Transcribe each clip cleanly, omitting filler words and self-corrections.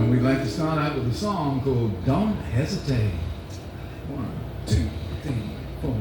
And we'd like to start out with a song called Don't Hesitate. 1, 2, 3, 4.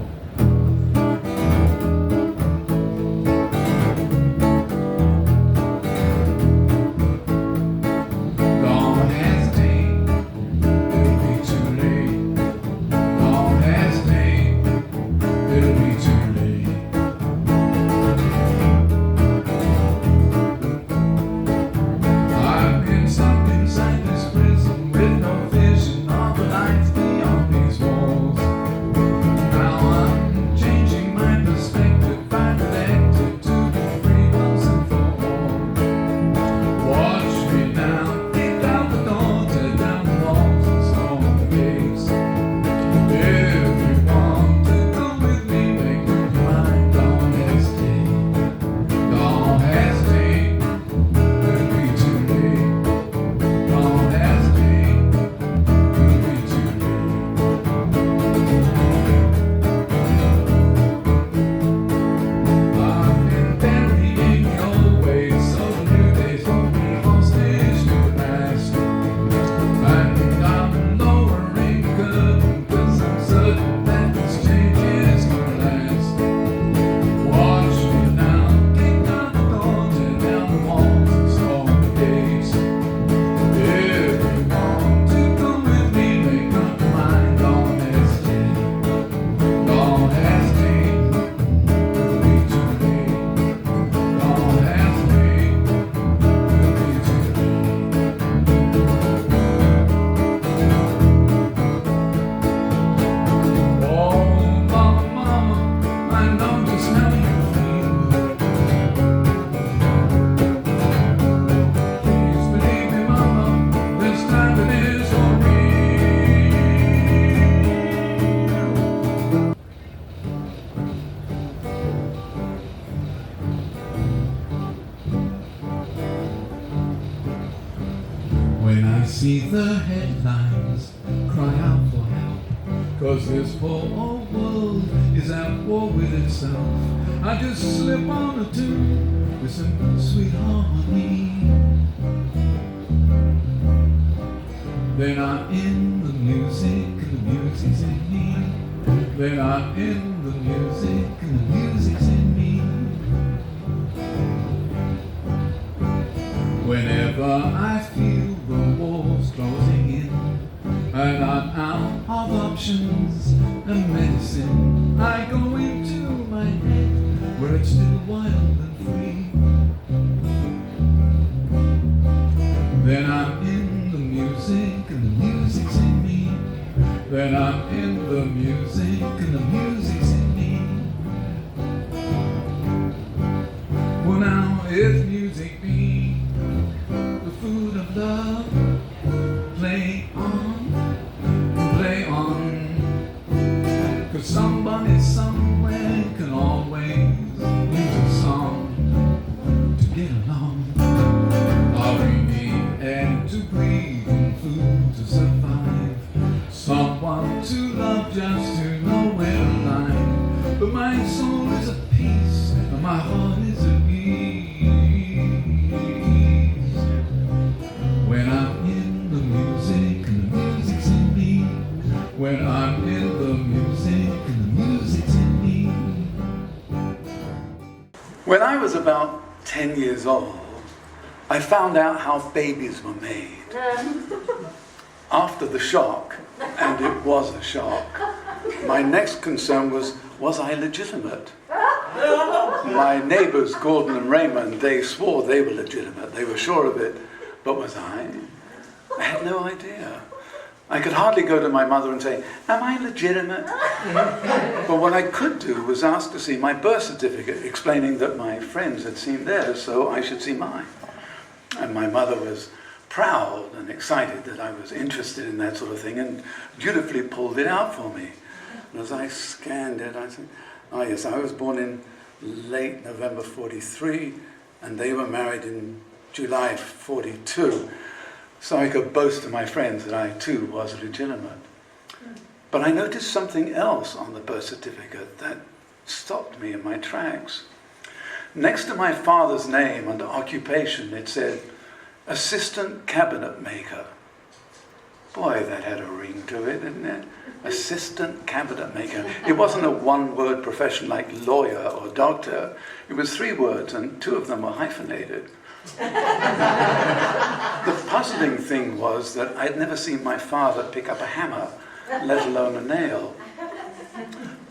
When I see the headlines, cry out for help, 'cause this poor old world is at war with itself. I just slip on a tune with some sweet harmony. Then I'm in the music and the music's in me. Then I'm in the music and the music's in me. Whenever I feel the walls closing in and I'm out of options and medicine, I go into my head where it's still wild and free. Then I'm in the music and the music's in me. Then I'm in the music and the music's in me. Well, now if music be the food of love, play on, 'cause somebody somewhere can always use a song to get along. All we need air to breathe and food to survive, someone to love just to know we're alive. But my soul is at peace and my heart is at ease when I'm in the music and the music's in me. When I'm in the music and the music's in me. When I was about 10 years old, I found out how babies were made. After the shock, and it was a shock, my next concern was I legitimate? My neighbors, Gordon and Raymond, they swore they were legitimate. They were sure of it. But was I? I had no idea. I could hardly go to my mother and say, am I legitimate? But what I could do was ask to see my birth certificate, explaining that my friends had seen theirs, so I should see mine. And my mother was proud and excited that I was interested in that sort of thing and dutifully pulled it out for me. And as I scanned it, I said, oh yes, I was born in late November 43, and they were married in July 42. So I could boast to my friends that I too was legitimate. But I noticed something else on the birth certificate that stopped me in my tracks. Next to my father's name under occupation, it said, assistant cabinet maker. Boy, that had a ring to it, didn't it? Assistant cabinet maker. It wasn't a one-word profession like lawyer or doctor. It was 3 words, and 2 of them were hyphenated. The puzzling thing was that I'd never seen my father pick up a hammer, let alone a nail.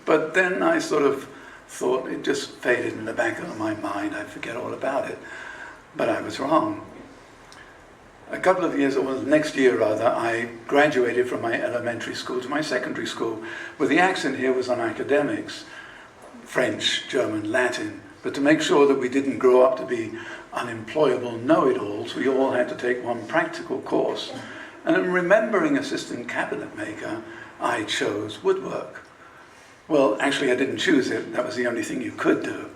But then I sort of thought it just faded in the back of my mind. I'd forget all about it. But I was wrong. A couple of years, or next year rather, I graduated from my elementary school to my secondary school, where the accent here was on academics, French, German, Latin. But to make sure that we didn't grow up to be unemployable know-it-alls, we all had to take one practical course. And in remembering assistant cabinet maker, I chose woodwork. Well, actually I didn't choose it, that was the only thing you could do.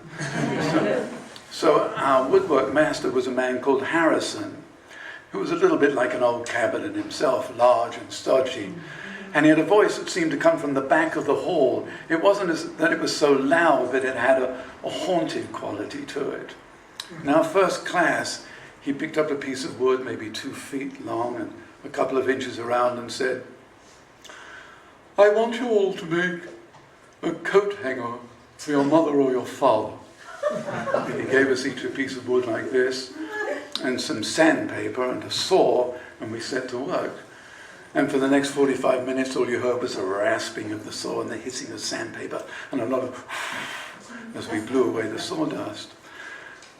So our woodwork master was a man called Harrison, who was a little bit like an old cabinet himself, large and stodgy. And he had a voice that seemed to come from the back of the hall. It wasn't that it was so loud, but it had a haunted quality to it. In our first class, he picked up a piece of wood, maybe 2 feet long and a couple of inches around, and said, "I want you all to make a coat hanger for your mother or your father." And he gave us each a piece of wood like this, and some sandpaper and a saw, and we set to work. And for the next 45 minutes, all you heard was the rasping of the saw and the hissing of sandpaper, and a lot of as we blew away the sawdust.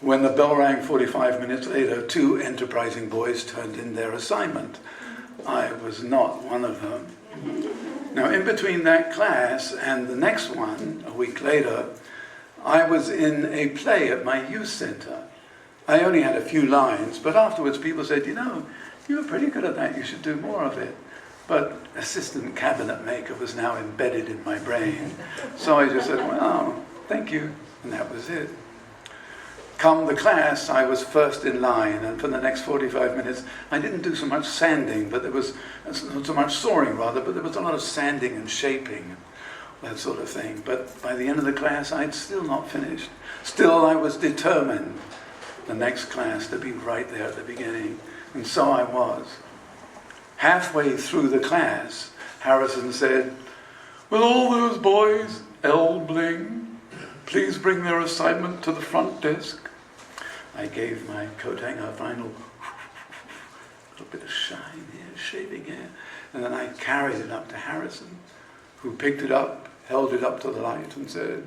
When the bell rang 45 minutes later, 2 enterprising boys turned in their assignment. I was not one of them. Now, in between that class and the next one, a week later, I was in a play at my youth center. I only had a few lines, but afterwards people said, "You know, you were pretty good at that, you should do more of it." But assistant cabinet maker was now embedded in my brain. So I just said, "Well, thank you," and that was it. Come the class, I was first in line, and for the next 45 minutes, I didn't do so much sanding, but there was, not so much sawing rather, but there was a lot of sanding and shaping, that sort of thing. But by the end of the class, I'd still not finished. Still, I was determined the next class to be right there at the beginning, and so I was. Halfway through the class, Harrison said, "Will all those boys, L. Bling, please bring their assignment to the front desk?" I gave my coat hanger a final little bit of shine here, shaving here, and then I carried it up to Harrison, who picked it up, held it up to the light and said,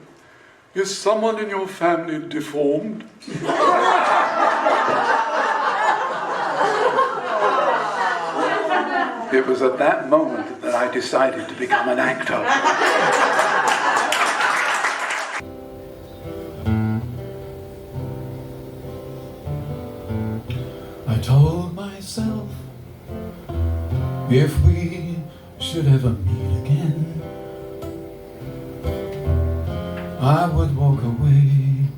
"Is someone in your family deformed?" It was at that moment that I decided to become an actor. I told myself, if we should ever meet again, I would walk away,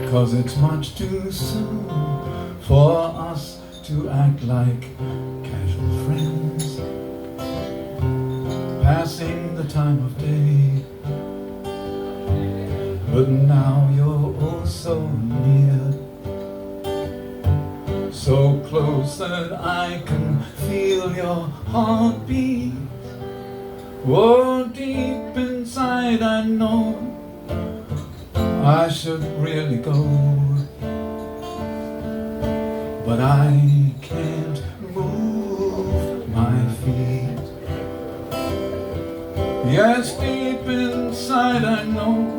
'cause it's much too soon for us to act like casual friends, passing the time of day. But now you're oh so near, so close that I can feel your heartbeat. Oh, deep inside I know I should really go, but I can't move my feet. Yes, deep inside I know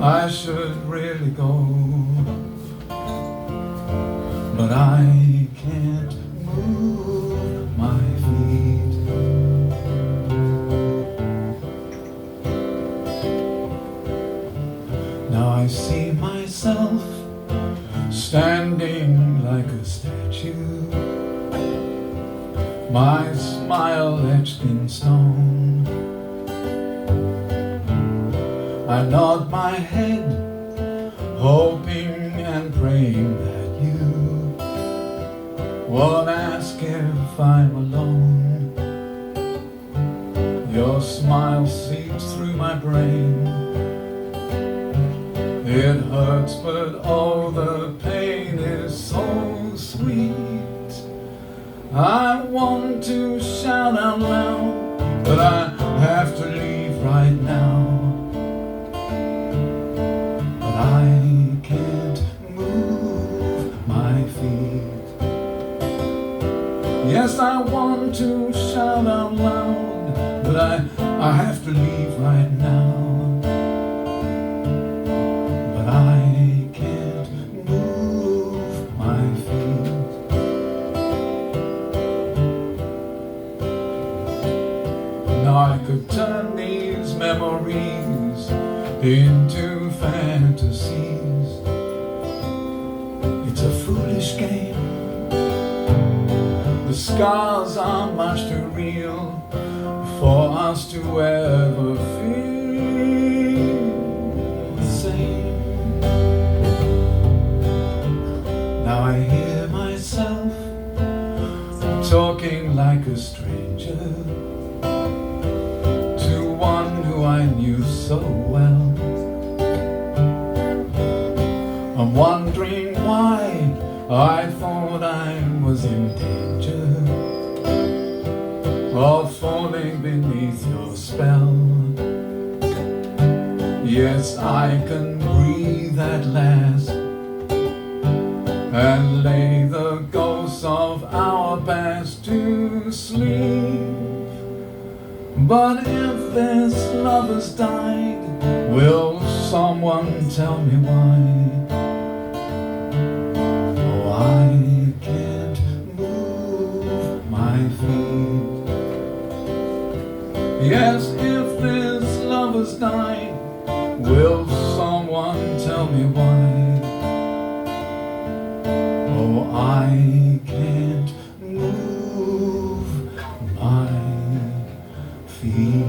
I should really go, but I can't move my feet. Now I see myself standing like a statue, my smile etched in stone. I nod my head, hoping and praying that you won't ask if I'm alone. Your smile seeps through my brain. It hurts, but oh, I want to shout out loud, but I have to leave right now. But I can't move my feet. Yes, I want to shout out loud, but I have to leave right now. But I can't move my feet. Now I could turn these memories into fantasies. It's a foolish game. The scars are much too real for us to ever feel the same. Now I hear myself talking like a stranger to one who I knew so well. I'm wondering why I thought I was in danger of falling beneath your spell. Yes, I can breathe at last and lay the ghosts of our past to sleep. But if this love has died, will someone tell me why? Oh, I can't move my feet. Yes, if this love has died, will someone tell me why? Oh, I can't move my feet.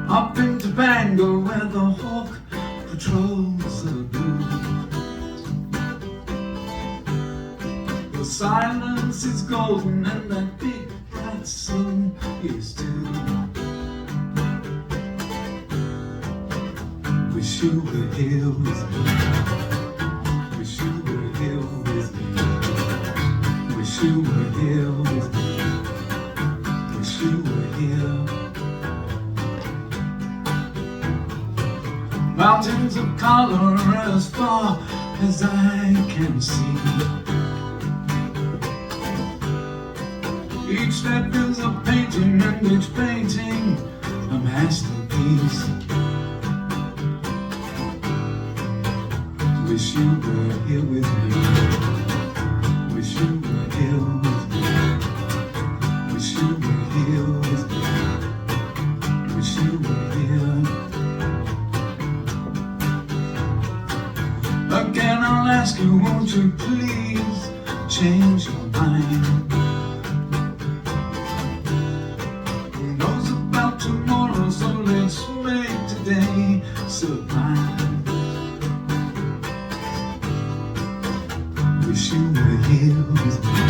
Up in Topanga where the hawk patrols the blue, the silence is golden and that big bright sun is too. Wish you were here with me. Wish you were here with me. Wish you were here with me. Wish you were here. Mountains of color as far as I can see. Each step is a painting and each painting a masterpiece. Wish you were here with me. Wish you were here with me. Wish you were here with me. Wish you were here. Again I'll ask you, won't you please change your mind? Who knows about tomorrow, so let's make today sublime. Wish you were here with me.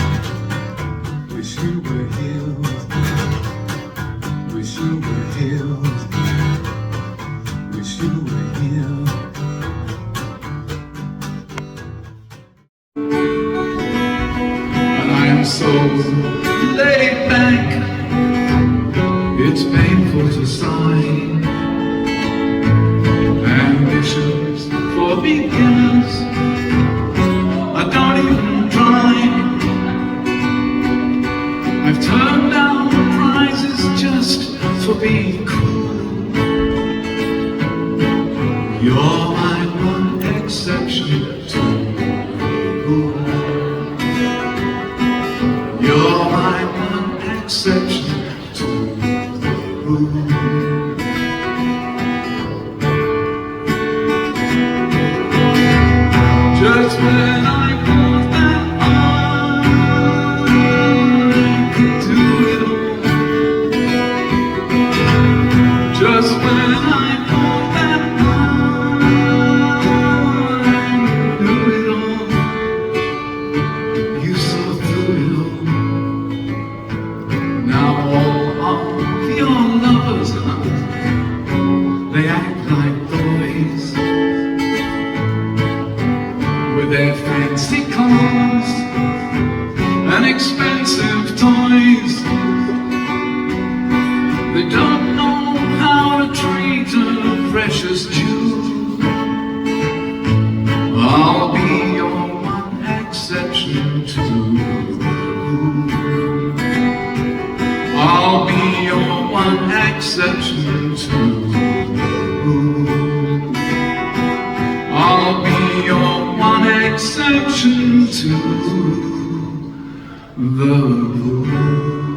Wish you were here with me. Wish you were here with me. Wish you were here. So laid back, it's painful to sigh. Ambitions for beginners, I don't even try. I've turned down prizes just for being cool. You're my one exception to the rule. You're my one exception to the rule. Just when I thought that I could do it all, just when I thought that I could do it all, you saw through it all. Now all expensive toys. They don't know how to treat a precious jewel. I'll be your one exception to the rule. I'll be your one exception to the rule. I'll be your one exception to the rule.